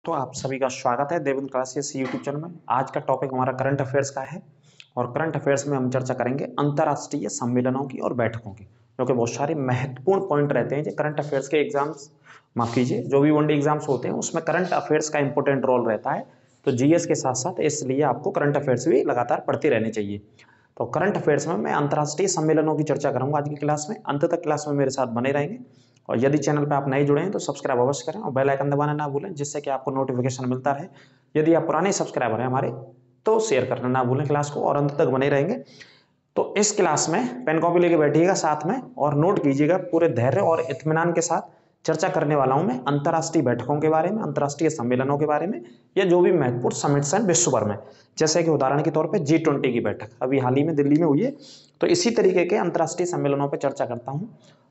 तो आप सभी का स्वागत है देवेंद्र क्लासेस यूट्यूब चैनल में। आज का टॉपिक हमारा करंट अफेयर्स का है और करंट अफेयर्स में हम चर्चा करेंगे अंतर्राष्ट्रीय सम्मेलनों की और बैठकों की, जो कि बहुत सारे महत्वपूर्ण पॉइंट रहते हैं जो करंट अफेयर्स के एग्जाम्स, माफ कीजिए, जो भी वनडे एग्जाम्स होते हैं उसमें करंट अफेयर्स का इंपॉर्टेंट रोल रहता है। तो जीएस के साथ साथ इसलिए आपको करंट अफेयर्स भी लगातार पढ़ते रहने चाहिए। तो करंट अफेयर्स में मैं अंतर्राष्ट्रीय सम्मेलनों की चर्चा करूंगा आज की क्लास में। अंत तक क्लास में मेरे साथ बने रहेंगे और यदि चैनल पर आप नए जुड़े हैं तो सब्सक्राइब अवश्य करें और बेल आइकन दबाना ना भूलें, जिससे कि आपको नोटिफिकेशन मिलता रहे। यदि आप पुराने सब्सक्राइबर हैं हमारे तो शेयर करना ना भूलें क्लास को और अंत तक बने रहेंगे। तो इस क्लास में पेन कॉपी लेके बैठिएगा साथ में और नोट कीजिएगा। पूरे धैर्य और इत्मीनान के साथ चर्चा करने वाला हूं मैं अंतर्राष्ट्रीय बैठकों के बारे में, अंतर्राष्ट्रीय सम्मेलनों के बारे में, या जो भी महत्वपूर्ण समिट्स हैं विश्व भर में। जैसे कि उदाहरण के तौर पे G20 की बैठक अभी हाल ही में दिल्ली में हुई है। तो इसी तरीके के अंतर्राष्ट्रीय सम्मेलनों पर चर्चा करता हूं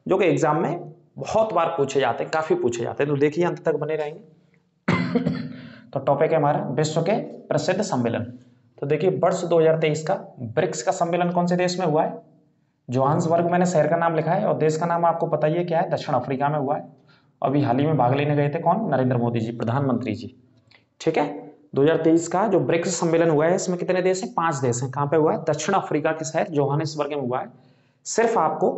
जो कि एग्जाम में बहुत बार पूछे जाते हैं, काफी पूछे जाते हैं। तो देखिए अंत तक बने रहेंगे। तो टॉपिक है हमारा विश्व के प्रसिद्ध सम्मेलन। तो देखिए वर्ष 2023 का ब्रिक्स का सम्मेलन कौन से देश में हुआ है? जोहान्सबर्ग, मैंने शहर का नाम लिखा है और देश का नाम आपको पता ही है क्या है, दक्षिण अफ्रीका में हुआ है। अभी हाल ही में भाग लेने गए थे कौन? नरेंद्र मोदी जी, प्रधानमंत्री जी। ठीक है, 2023 का जो ब्रिक्स सम्मेलन हुआ है इसमें कितने देश हैं? 5 देश हैं। कहां पे हुआ है? दक्षिण अफ्रीका के शहर जोहान्सबर्ग में हुआ है। सिर्फ आपको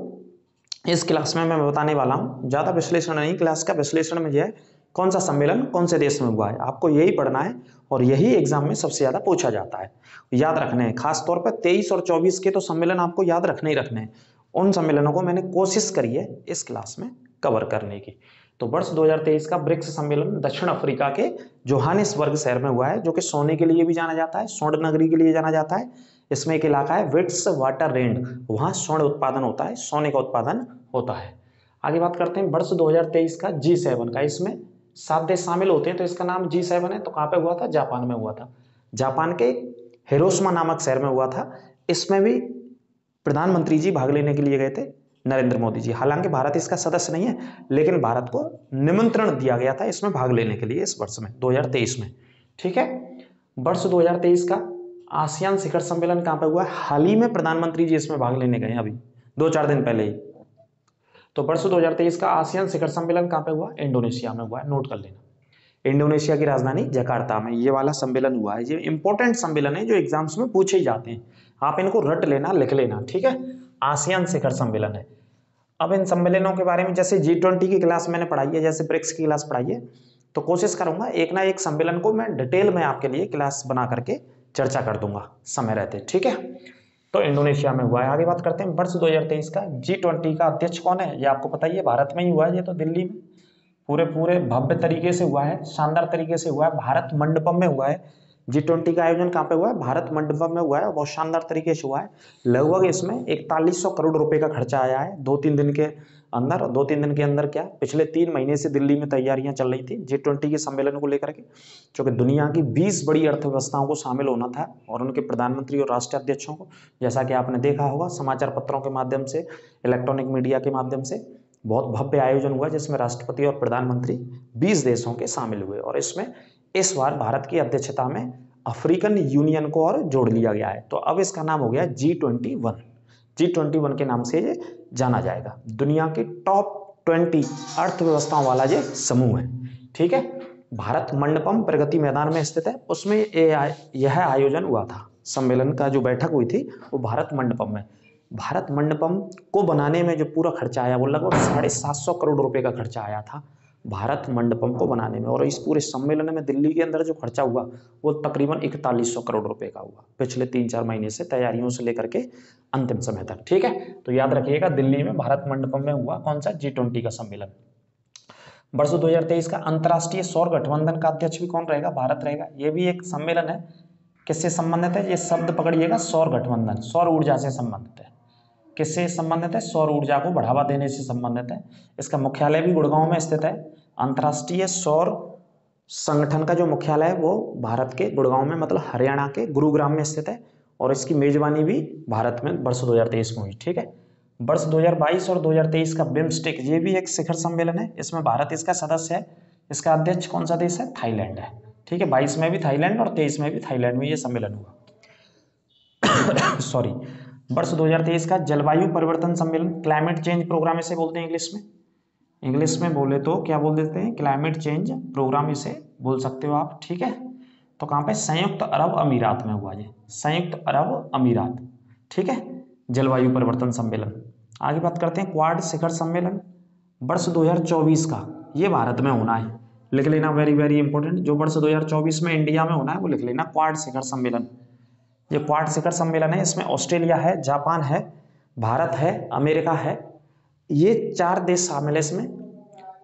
इस क्लास में मैं बताने वाला हूं, ज्यादा विश्लेषण नहीं। क्लास का विश्लेषण में जो है कौन सा सम्मेलन कौन से देश में हुआ है आपको यही पढ़ना है और यही एग्जाम में सबसे ज्यादा पूछा जाता है। याद रखने हैं खासतौर पर 23 और 24 के तो सम्मेलन आपको याद रखने ही रखने हैं। उन सम्मेलनों को मैंने कोशिश करी है इस क्लास में कवर करने की। तो वर्ष 2023 का ब्रिक्स सम्मेलन दक्षिण अफ्रीका के जोहानिसबर्ग शहर में हुआ है, जो कि सोने के लिए भी जाना जाता है, स्वर्ण नगरी के लिए जाना जाता है। इसमें एक इलाका है विट्स वाटर रेंड, वहां स्वर्ण उत्पादन होता है, सोने का उत्पादन होता है। आगे बात करते हैं वर्ष 2023 का G7 का। इसमें 7 देश शामिल होते हैं तो इसका नाम G7 है। तो कहां पे हुआ था? जापान में हुआ था। जापान के हिरोशिमा नामक शहर में हुआ था। इसमें भी प्रधानमंत्री जी भाग लेने के लिए गए थे, नरेंद्र मोदी जी। हालांकि भारत इसका सदस्य नहीं है, लेकिन भारत को निमंत्रण दिया गया था इसमें भाग लेने के लिए इस वर्ष में 2023 में। ठीक है, वर्ष 2023 का आसियान शिखर सम्मेलन कहां पे हुआ है? हाल ही में प्रधानमंत्री जी इसमें भाग लेने गए, अभी 2-4 दिन पहले ही। तो वर्ष 2023 का आसियान शिखर सम्मेलन कहां पे हुआ? इंडोनेशिया में हुआ है, नोट कर लेना। इंडोनेशिया की राजधानी जकार्ता में ये वाला सम्मेलन हुआ है। ये इंपॉर्टेंट सम्मेलन है जो एग्जाम्स में पूछे ही जाते हैं, आप इनको रट लेना, लिख लेना। ठीक है, आसियान शिखर सम्मेलन है। अब इन सम्मेलनों के बारे में जैसे G20 की क्लास मैंने पढ़ाई है, जैसे ब्रिक्स की क्लास पढ़ाई है, तो कोशिश करूंगा एक ना एक सम्मेलन को मैं डिटेल में आपके लिए क्लास बना करके चर्चा कर दूंगा समय रहते। ठीक है, तो इंडोनेशिया में हुआ है। आगे बात करते हैं वर्ष 2023 का G20 का अध्यक्ष कौन है? ये आपको पता ही है, भारत में ही हुआ है। ये तो दिल्ली में पूरे पूरे भव्य तरीके से हुआ है, शानदार तरीके से हुआ है, भारत मंडपम में हुआ है। G20 का आयोजन कहां पे हुआ है? भारत मंडपम में हुआ है, बहुत शानदार तरीके से हुआ है। लगभग इसमें 4100 करोड़ रुपए का खर्चा आया है 2-3 दिन के अंदर। 2-3 दिन के अंदर क्या, पिछले 3 महीने से दिल्ली में तैयारियां चल रही थी G20 के सम्मेलन को लेकर के, क्योंकि दुनिया की 20 बड़ी अर्थव्यवस्थाओं को शामिल होना था और उनके प्रधानमंत्री और राष्ट्रीय अध्यक्षों को। जैसा कि आपने देखा होगा समाचार पत्रों के माध्यम से, इलेक्ट्रॉनिक मीडिया के माध्यम से, बहुत भव्य आयोजन हुआ जिसमें राष्ट्रपति और प्रधानमंत्री 20 देशों के शामिल हुए। और इसमें इस बार भारत की अध्यक्षता में अफ्रीकन यूनियन को और जोड़ लिया गया है। तो अब इसका नाम हो गया G21। G21 के नाम से ये जाना जाएगा। दुनिया की टॉप 20 अर्थव्यवस्थाओं वाला ये समूह है। ठीक है, भारत मंडपम प्रगति मैदान में स्थित है, उसमें यह आयोजन हुआ था। सम्मेलन का जो बैठक हुई थी वो भारत मंडपम में। भारत मंडपम को बनाने में जो पूरा खर्चा आया वो लगभग 750 करोड़ रुपए का खर्चा आया था भारत मंडपम को बनाने में। और इस पूरे सम्मेलन में दिल्ली के अंदर जो खर्चा हुआ वो तकरीबन 4100 करोड़ रुपए का हुआ, पिछले 3-4 महीने से तैयारियों से लेकर के अंतिम समय तक। ठीक है, तो याद रखिएगा दिल्ली में भारत मंडपम में हुआ कौन सा? G20 का सम्मेलन। वर्ष 2023 का अंतर्राष्ट्रीय सौर गठबंधन का अध्यक्ष भी कौन रहेगा? भारत रहेगा। ये भी एक सम्मेलन है, किससे संबंधित है? ये शब्द पकड़िएगा, सौर गठबंधन, सौर ऊर्जा से संबंधित है। किससे संबंधित है? सौर ऊर्जा को बढ़ावा देने से संबंधित है। इसका मुख्यालय भी गुड़गांव में स्थित है। अंतर्राष्ट्रीय सौर संगठन का जो मुख्यालय है वो भारत के गुड़गांव में, मतलब हरियाणा के गुरुग्राम में स्थित है। और इसकी मेजबानी भी भारत में वर्ष 2023 में हुई। ठीक है, वर्ष 2022 और 2023 का बिम्स्टेक, ये भी एक शिखर सम्मेलन है, इसमें भारत इसका सदस्य है। इसका अध्यक्ष कौन सा देश है? थाईलैंड है। ठीक है, 22 में भी थाईलैंड और 23 में भी थाईलैंड में ये सम्मेलन हुआ। सॉरी, वर्ष 2023 का जलवायु परिवर्तन सम्मेलन, क्लाइमेट चेंज प्रोग्राम इसे बोलते हैं इंग्लिश में। इंग्लिश में बोले तो क्या बोल देते हैं, क्लाइमेट चेंज प्रोग्राम इसे बोल सकते हो आप, ठीक है। तो कहाँ पे, संयुक्त अरब अमीरात में हुआ ये, संयुक्त अरब अमीरात, ठीक है, जलवायु परिवर्तन सम्मेलन। आगे बात करते हैं क्वाड शिखर सम्मेलन वर्ष 2024 का, ये भारत में होना है, लिख लेना, वेरी वेरी इंपॉर्टेंट। जो वर्ष 2024 में इंडिया में होना है वो लिख लेना, क्वाड शिखर सम्मेलन। ये क्वाड शिखर सम्मेलन है, इसमें ऑस्ट्रेलिया है, जापान है, भारत है, अमेरिका है, ये 4 देश शामिल है इसमें।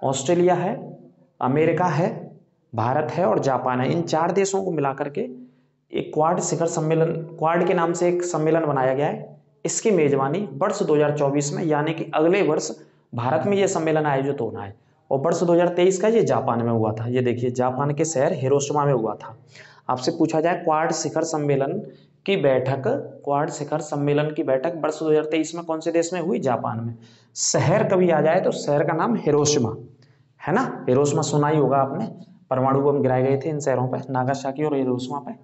ऑस्ट्रेलिया है, अमेरिका है, भारत है और जापान है। इन 4 देशों को मिलाकर के एक क्वाड शिखर सम्मेलन, क्वाड के नाम से एक सम्मेलन बनाया गया है। इसकी मेजबानी वर्ष 2024 में, यानी कि अगले वर्ष भारत में यह सम्मेलन आयोजित होना है। और वर्ष 2023 का ये जापान में हुआ था। ये देखिए, जापान के शहर हिरोशिमा में हुआ था। आपसे पूछा जाए क्वाड शिखर सम्मेलन की बैठक, क्वाड शिखर सम्मेलन की बैठक वर्ष 2023 में कौन से देश में हुई, जापान में। शहर कभी आ जाए तो शहर का नाम हिरोशिमा है ना, हिरोशिमा सुना ही होगा आपने, परमाणु बम गिराए गए थे इन शहरों पर, नागासाकी और हिरोशिमा पे,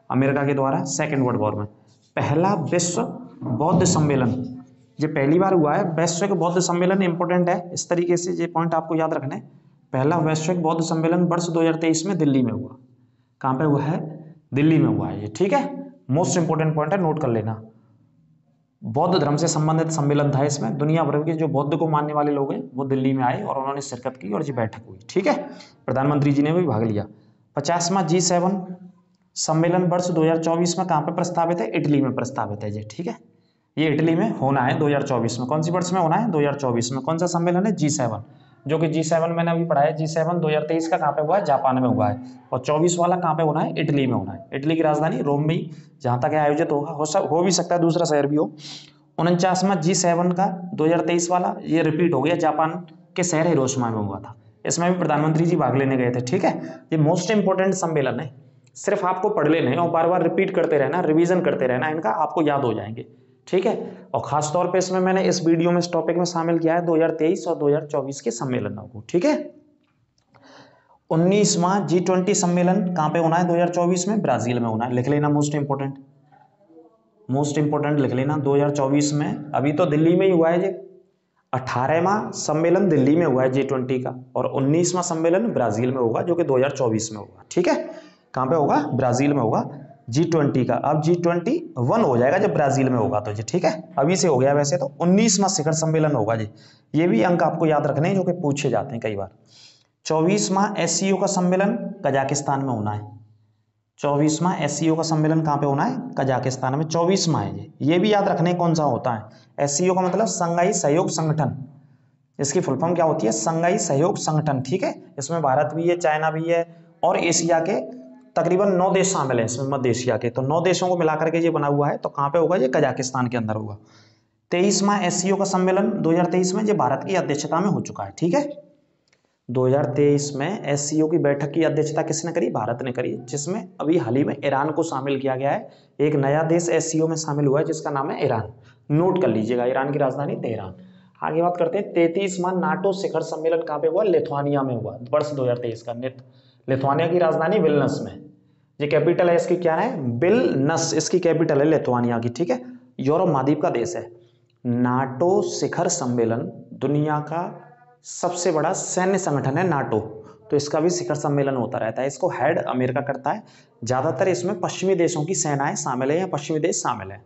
अमेरिका के द्वारा सेकेंड वर्ल्ड वॉर में। पहला विश्व बौद्ध सम्मेलन, ये पहली बार हुआ है। वैश्विक बौद्ध सम्मेलन इंपॉर्टेंट है, इस तरीके से ये पॉइंट आपको याद रखना है। पहला वैश्विक बौद्ध सम्मेलन वर्ष 2023 में दिल्ली में हुआ। कहाँ पे हुआ है, दिल्ली में हुआ है ये, ठीक है। मोस्ट इंपोर्टेंट पॉइंट है, नोट कर लेना। बौद्ध धर्म से संबंधित सम्मेलन था इसमें, दुनिया भर के जो बौद्ध को मानने वाले लोग हैं वो दिल्ली में आए और उन्होंने शिरकत की और ये बैठक हुई, ठीक है। प्रधानमंत्री जी ने भी भाग लिया। 50वां G7 सम्मेलन वर्ष 2024 में कहाँ पे प्रस्तावित है, इटली में प्रस्तावित है ये, ठीक है। ये इटली में होना है 2024 में। कौन सी वर्ष में होना है, 2024 में। कौन सा सम्मेलन है, G7, जो कि G7 मैंने अभी पढ़ा है। G7 2023 का कहाँ पे हुआ है, जापान में हुआ है। और 24 वाला कहाँ पे होना है, इटली में होना है। इटली की राजधानी रोम में ही जहाँ तक आयोजित होगा, हो भी सकता है दूसरा शहर भी हो। 49वां G7 का 2023 वाला ये रिपीट हो गया, जापान के शहर हिरोशिमा में हुआ था। इसमें भी प्रधानमंत्री जी भाग लेने गए थे, ठीक है। ये मोस्ट इंपोर्टेंट सम्मेलन है, सिर्फ आपको पढ़ लेने और बार बार रिपीट करते रहना, रिवीजन करते रहना, इनका आपको याद हो जाएंगे, ठीक है। और खास तौर पे इसमें मैंने इस वीडियो में इस टॉपिक में शामिल किया है 2023 और 2024 के सम्मेलनों को, ठीक है। 19वां G20 सम्मेलन कहाँ पे होना है 2024 में, ब्राजील में होना है, लिख लेना। मोस्ट इंपोर्टेंट, मोस्ट इंपोर्टेंट लिख लेना 2024 में। अभी तो दिल्ली में ही हुआ है ये। 18वां सम्मेलन दिल्ली में हुआ है G20 का, और 19वां सम्मेलन ब्राजील में होगा, जो कि 2024 में होगा, ठीक है। कहाँ पे होगा, ब्राजील में होगा G20 का। अब G21 हो जाएगा जब ब्राजील में होगा तो जी, ठीक है। अभी से हो गया वैसे तो। 19वां शिखर सम्मेलन होगा जी। ये भी अंक आपको याद रखने हैं जो कि पूछे जाते हैं कई बार। 24वां SCO का सम्मेलन कजाकिस्तान में होना है। 24वां SCO का सम्मेलन कहाँ पे होना है, कजाकिस्तान में। 24वां है ये भी याद रखने कौन सा होता है। SCO का मतलब संघाई सहयोग संगठन, इसकी फुल फॉर्म क्या होती है, संघाई सहयोग संगठन, ठीक है। इसमें भारत भी है, चाइना भी है और एशिया के तकरीबन 9 देश शामिल हैं इसमें, मध्य एशिया के। तो 9 देशों को मिलाकर के ये बना हुआ है। तो कहाँ पे होगा, ये कजाकिस्तान के अंदर होगा। 23वां SCO का सम्मेलन 2023 में ये भारत की अध्यक्षता में हो चुका है, ठीक है। 2023 में SCO की बैठक की अध्यक्षता किसने करी, भारत ने करी, जिसमें अभी हाल ही में ईरान को शामिल किया गया है। एक नया देश SCO में शामिल हुआ है जिसका नाम है ईरान, नोट कर लीजिएगा, ईरान की राजधानी तेहरान। आगे बात करते हैं 33वां नाटो शिखर सम्मेलन कहाँ पे हुआ, लिथुआनिया में हुआ वर्ष 2023 का। लिथुआनिया की राजधानी विल्नस में, ये कैपिटल है इसकी, क्या है, विल्नस इसकी कैपिटल है लिथुआनिया की, ठीक है। यूरोप महाद्वीप का देश है। नाटो शिखर सम्मेलन दुनिया का सबसे बड़ा सैन्य संगठन है नाटो, तो इसका भी शिखर सम्मेलन होता रहता है। इसको हेड अमेरिका करता है। ज्यादातर इसमें पश्चिमी देशों की सेनाएं शामिल है या पश्चिमी देश शामिल है।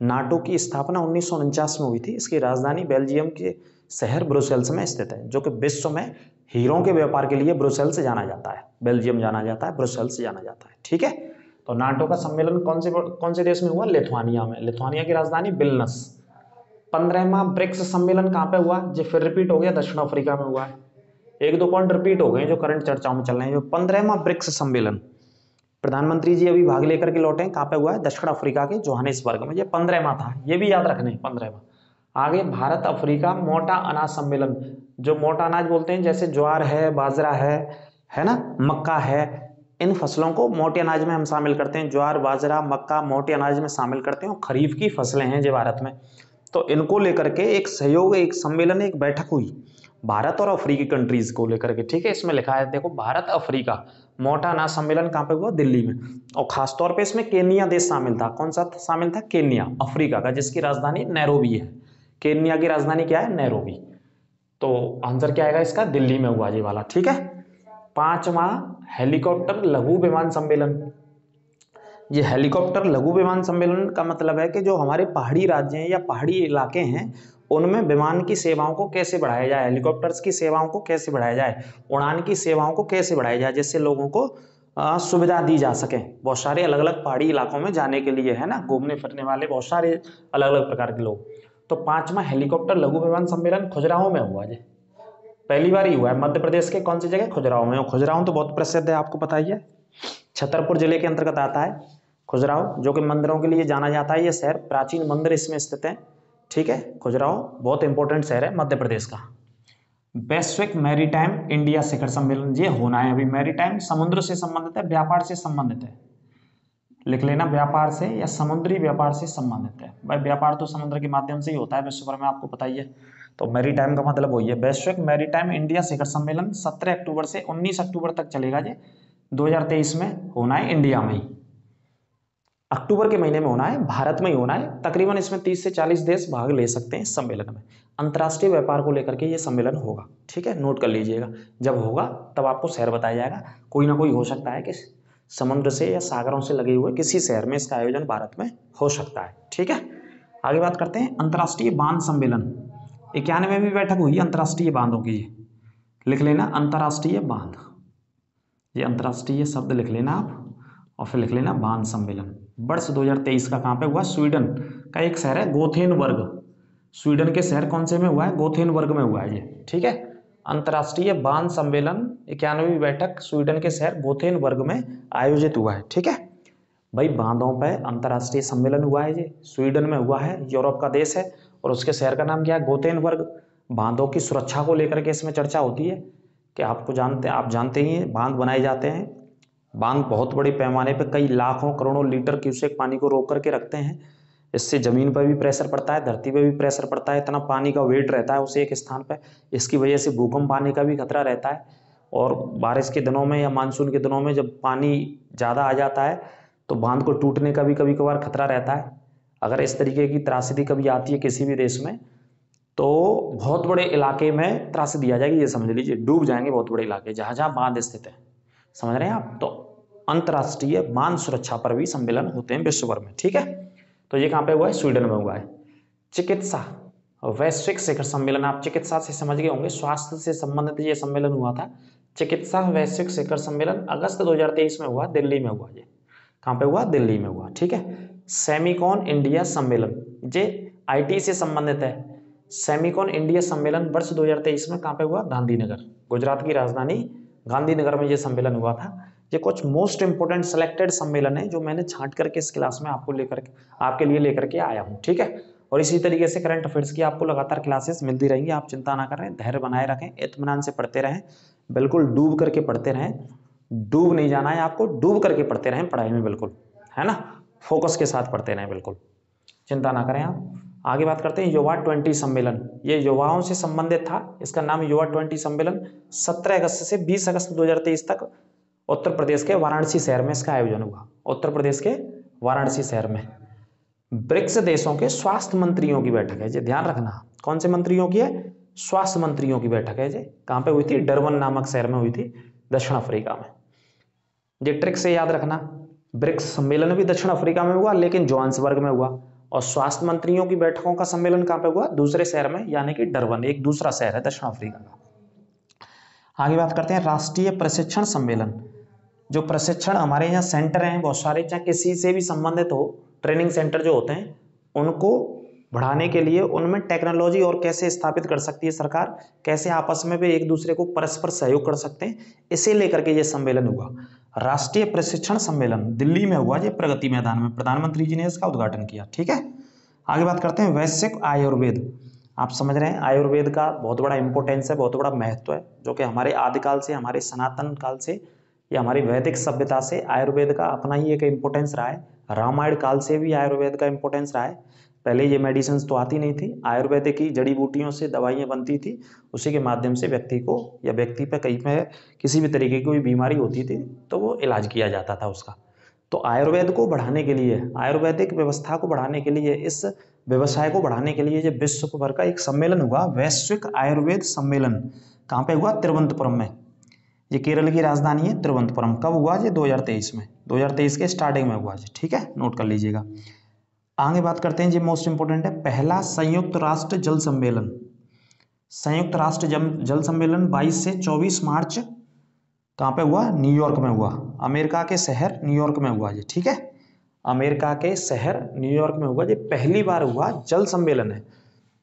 नाटो की स्थापना 1949 में हुई थी। इसकी राजधानी बेल्जियम के शहर ब्रुसेल्स में स्थित है, जो कि विश्व में हीरों के व्यापार के लिए ब्रुसेल्स जाना जाता है, बेल्जियम जाना जाता है, ब्रुसेल्स जाना जाता है, ठीक है। तो नाटो का सम्मेलन कौन से देश में हुआ, लिथुआनिया में। लिथुआनिया की राजधानी विल्नस। 15वां ब्रिक्स सम्मेलन कहाँ पे हुआ, जो फिर रिपीट हो गया, दक्षिण अफ्रीका में हुआ है। 1-2 पॉइंट रिपीट हो गए जो करंट चर्चाओं में चल रहे हैं। जो 15वां ब्रिक्स सम्मेलन, प्रधानमंत्री जी अभी भाग लेकर के लौटे, कहाँ पे हुआ है, दक्षिण अफ्रीका के जोहानिसबर्ग में। ये 15वां था, ये भी याद रखने 15वां। आगे भारत अफ्रीका मोटा अनाज सम्मेलन, जो मोटा अनाज बोलते हैं जैसे ज्वार है, बाजरा है ना, मक्का है, इन फसलों को मोटे अनाज में हम शामिल करते हैं। ज्वार, बाजरा, मक्का मोटे अनाज में शामिल करते हैं और खरीफ की फसलें हैं जो भारत में। तो इनको लेकर के एक सहयोग, एक सम्मेलन, एक बैठक हुई भारत और अफ्रीकी कंट्रीज को लेकर के, ठीक है। इसमें लिखा है देखो, भारत अफ्रीका मोटा अनाज सम्मेलन कहाँ पे हुआ, दिल्ली में। और खासतौर पे इसमें केन्या देश शामिल था। कौन सा शामिल था, केन्या, अफ्रीका का, जिसकी राजधानी नैरोबी है। केन्या की राजधानी क्या है, नैरोबी। तो आंसर क्या आएगा इसका, दिल्ली में हुआ ये वाला। ठीक है। 5वां हेलीकॉप्टर लघु विमान सम्मेलन। ये हेलीकॉप्टर लघु विमान सम्मेलन का मतलब है कि जो हमारे पहाड़ी राज्य हैं या पहाड़ी इलाके हैं उनमें विमान की सेवाओं को कैसे बढ़ाया जाए, हेलीकॉप्टर्स की सेवाओं को कैसे बढ़ाया जाए, उड़ान की सेवाओं को कैसे बढ़ाया जाए, जिससे लोगों को सुविधा दी जा सके। बहुत सारे अलग अलग पहाड़ी इलाकों में जाने के लिए, है ना, घूमने फिरने वाले बहुत सारे अलग अलग प्रकार के लोग। तो 5वां हेलीकॉप्टर लघु विमान सम्मेलन खजुराहो में हुआ। जी पहली बार ही हुआ है। मध्य प्रदेश के कौन सी जगह, खजुराहो में। खजुराहो तो बहुत प्रसिद्ध है, आपको पता ही है, छतरपुर जिले के अंतर्गत आता है खजुराहो, जो कि मंदिरों के लिए जाना जाता है। ये शहर, प्राचीन मंदिर इसमें स्थित है। ठीक है। खजुराहो बहुत इंपॉर्टेंट शहर है मध्य प्रदेश का। वैश्विक मैरीटाइम इंडिया शिखर सम्मेलन ये होना है अभी। मैरीटाइम समुद्र से संबंधित है, व्यापार से संबंधित है, लिख लेना, व्यापार से या समुद्री व्यापार से संबंधित है। भाई व्यापार तो समुद्र के माध्यम से ही होता है विश्व भर में, आपको पता ही है। तो मैरीटाइम का मतलब वही है। वैश्विक मैरीटाइम इंडिया शिखर सम्मेलन 17 अक्टूबर से 19 अक्टूबर तक चलेगा। जी 2023 में होना है, इंडिया में ही, अक्टूबर के महीने में होना है, भारत में ही होना है। तकरीबन इसमें 30 से 40 देश भाग ले सकते हैं इस सम्मेलन में। अंतर्राष्ट्रीय व्यापार को लेकर के ये सम्मेलन होगा। ठीक है, नोट कर लीजिएगा, जब होगा तब आपको शहर बताया जाएगा। कोई ना कोई हो सकता है कि समुद्र से या सागरों से लगे हुए किसी शहर में इसका आयोजन भारत में हो सकता है। ठीक है, आगे बात करते हैं। अंतर्राष्ट्रीय बांध सम्मेलन 91वीं बैठक हुई अंतर्राष्ट्रीय बांधों की। लिख लेना अंतर्राष्ट्रीय बांध, ये अंतर्राष्ट्रीय शब्द लिख लेना आप, और फिर लिख लेना बांध सम्मेलन। वर्ष 2023 का कहाँ पे हुआ, स्वीडन का एक शहर है गोथेनबर्ग। स्वीडन के शहर कौन से में हुआ है, गोथेनबर्ग में हुआ है ये। ठीक है, अंतर्राष्ट्रीय बांध सम्मेलन 91वीं बैठक स्वीडन के शहर गोथेनबर्ग में आयोजित हुआ है। ठीक है भाई, बांधों पर अंतर्राष्ट्रीय सम्मेलन हुआ है, ये स्वीडन में हुआ है, यूरोप का देश है, और उसके शहर का नाम क्या है, गोथेनबर्ग। बांधों की सुरक्षा को लेकर के इसमें चर्चा होती है कि आप जानते ही हैं, बांध बनाए जाते हैं। बांध बहुत बड़े पैमाने पर कई लाखों करोड़ों लीटर क्यूसेक पानी को रोक करके रखते हैं। इससे जमीन पर भी प्रेशर पड़ता है, धरती पर भी प्रेशर पड़ता है, इतना पानी का वेट रहता है उसे एक स्थान पर। इसकी वजह से भूकंप आने का भी खतरा रहता है। और बारिश के दिनों में या मानसून के दिनों में जब पानी ज़्यादा आ जाता है तो बांध को टूटने का भी कभी कभार खतरा रहता है। अगर इस तरीके की त्रासदी कभी आती है किसी भी देश में तो बहुत बड़े इलाके में त्रासदी आ जाएगी, ये समझ लीजिए, डूब जाएंगे बहुत बड़े इलाके जहाँ जहाँ बांध स्थित है। समझ रहे हैं आप। तो अंतर्राष्ट्रीय बांध सुरक्षा पर भी सम्मेलन होते हैं विश्व भर में। ठीक है, तो ये कहाँ पे हुआ है, स्वीडन में हुआ है। चिकित्सा वैश्विक शिखर सम्मेलन, आप चिकित्सा से समझ गए होंगे, स्वास्थ्य से संबंधित ये सम्मेलन हुआ था। चिकित्सा वैश्विक शिखर सम्मेलन अगस्त 2023 में हुआ, दिल्ली में हुआ। ये कहाँ पे हुआ, दिल्ली में हुआ। ठीक है, सेमिकॉन इंडिया सम्मेलन, ये IT से संबंधित है। सेमिकॉन इंडिया सम्मेलन वर्ष 2023 में कहाँ पे हुआ, गांधीनगर, गुजरात की राजधानी गांधीनगर में ये सम्मेलन हुआ था। ये कुछ मोस्ट इंपोर्टेंट सिलेक्टेड सम्मेलन है जो मैंने छांट करके इस क्लास में आपके लिए लेकर के आया हूँ। ठीक है, और इसी तरीके से करंट अफेयर्स की आपको लगातार क्लासेस मिलती रहेंगी। आप चिंता ना करें, धैर्य बनाए रखें, इत्मीनान से पढ़ते रहें, बिल्कुल डूब करके पढ़ते रहें। डूब नहीं जाना है आपको, डूब करके पढ़ते रहें पढ़ाई में, बिल्कुल, है ना, फोकस के साथ पढ़ते रहें, बिल्कुल चिंता ना करें आप। आगे बात करते हैं युवा 20 सम्मेलन। ये युवाओं से संबंधित था, इसका नाम युवा 20 सम्मेलन 17 अगस्त से 20 अगस्त 2023 तक उत्तर प्रदेश के वाराणसी शहर में इसका आयोजन हुआ। उत्तर प्रदेश के वाराणसी शहर में ब्रिक्स देशों के स्वास्थ्य मंत्रियों की बैठक है। ये ध्यान रखना, कौन से मंत्रियों की है, स्वास्थ्य मंत्रियों की बैठक है। ये कहाँ पे हुई थी, डरबन नामक शहर में हुई थी, दक्षिण अफ्रीका में। ये ट्रिक से याद रखना, ब्रिक्स सम्मेलन भी दक्षिण अफ्रीका में हुआ लेकिन जोहान्सबर्ग में हुआ, और स्वास्थ्य मंत्रियों की बैठकों का सम्मेलन कहाँ पे हुआ, दूसरे शहर में, यानी कि डरबन, एक दूसरा शहर है दक्षिण अफ्रीका का। आगे बात करते हैं राष्ट्रीय प्रशिक्षण सम्मेलन। जो प्रशिक्षण हमारे यहाँ सेंटर हैं बहुत सारे, चाहे किसी से भी संबंधित हो, ट्रेनिंग सेंटर जो होते हैं, उनको बढ़ाने के लिए उनमें टेक्नोलॉजी और कैसे स्थापित कर सकती है सरकार, कैसे आपस में भी एक दूसरे को परस्पर सहयोग कर सकते हैं, इसे लेकर के ये सम्मेलन हुआ। राष्ट्रीय प्रशिक्षण सम्मेलन दिल्ली में हुआ, ये प्रगति मैदान में, प्रधानमंत्री जी ने इसका उद्घाटन किया। ठीक है, आगे बात करते हैं वैश्विक आयुर्वेद। आप समझ रहे हैं आयुर्वेद का बहुत बड़ा इंपॉर्टेंस है, बहुत बड़ा महत्व है, जो कि हमारे आदिकाल से, हमारे सनातन काल से या हमारी वैदिक सभ्यता से आयुर्वेद का अपना ही एक इम्पोर्टेंस रहा है। रामायण काल से भी आयुर्वेद का इम्पोर्टेंस रहा है। पहले ये मेडिसिन तो आती नहीं थी, आयुर्वेद की जड़ी बूटियों से दवाइयाँ बनती थी, उसी के माध्यम से व्यक्ति को या व्यक्ति पे कहीं पे किसी भी तरीके की कोई बीमारी होती थी तो वो इलाज किया जाता था उसका। तो आयुर्वेद को बढ़ाने के लिए, आयुर्वेदिक व्यवस्था को बढ़ाने के लिए, इस व्यवसाय को बढ़ाने के लिए जो विश्व भर का एक सम्मेलन हुआ, वैश्विक आयुर्वेद सम्मेलन, कहाँ पे हुआ? तिरुवनंतपुरम में। ये केरल की राजधानी है तिरुवनंतपुरम। कब हुआ? ये 2023 में, 2023 के स्टार्टिंग में हुआ जी, ठीक है, नोट कर लीजिएगा। आगे बात करते हैं जी, मोस्ट इंपोर्टेंट है, पहला संयुक्त राष्ट्र जल सम्मेलन। संयुक्त राष्ट्र जल सम्मेलन 22 से 24 मार्च कहाँ पे हुआ? न्यूयॉर्क में हुआ। अमेरिका के शहर न्यूयॉर्क में हुआ जी, ठीक है, अमेरिका के शहर न्यूयॉर्क में हुआ। ये पहली बार हुआ जल सम्मेलन है।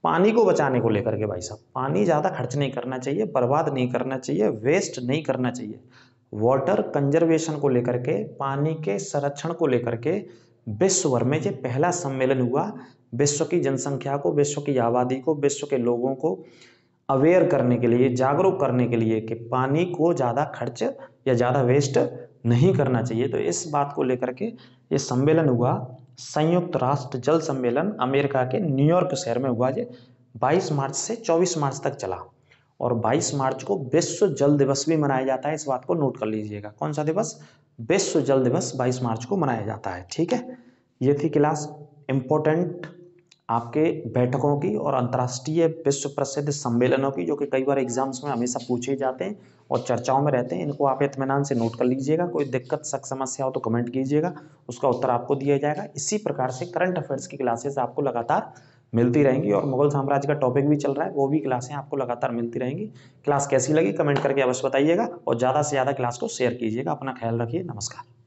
पानी को बचाने को लेकर के भाई साहब, पानी ज़्यादा खर्च नहीं करना चाहिए, बर्बाद नहीं करना चाहिए, वेस्ट नहीं करना चाहिए। वाटर कंजर्वेशन को लेकर के, पानी के संरक्षण को लेकर के विश्व भर में ये पहला सम्मेलन हुआ। विश्व की जनसंख्या को, विश्व की आबादी को, विश्व के लोगों को अवेयर करने के लिए, जागरूक करने के लिए कि पानी को ज़्यादा खर्च या ज़्यादा वेस्ट नहीं करना चाहिए। तो इस बात को लेकर के ये सम्मेलन हुआ, संयुक्त राष्ट्र जल सम्मेलन, अमेरिका के न्यूयॉर्क शहर में हुआ। ये 22 मार्च से 24 मार्च तक चला और 22 मार्च को विश्व जल दिवस भी मनाया जाता है। इस बात को नोट कर लीजिएगा। कौन सा दिवस? विश्व जल दिवस 22 मार्च को मनाया जाता है, ठीक है। ये थी क्लास इंपॉर्टेंट आपके बैठकों की और अंतर्राष्ट्रीय विश्व प्रसिद्ध सम्मेलनों की, जो कि कई बार एग्जाम्स में हमेशा पूछे जाते हैं और चर्चाओं में रहते हैं। इनको आप इत्मीनान से नोट कर लीजिएगा। कोई दिक्कत शक समस्या हो तो कमेंट कीजिएगा, उसका उत्तर आपको दिया जाएगा। इसी प्रकार से करंट अफेयर्स की क्लासेस आपको लगातार मिलती रहेंगी और मुगल साम्राज्य का टॉपिक भी चल रहा है, वो भी क्लासें आपको लगातार मिलती रहेंगी। क्लास कैसी लगी कमेंट करके अवश्य बताइएगा और ज़्यादा से ज़्यादा क्लास को शेयर कीजिएगा। अपना ख्याल रखिए। नमस्कार।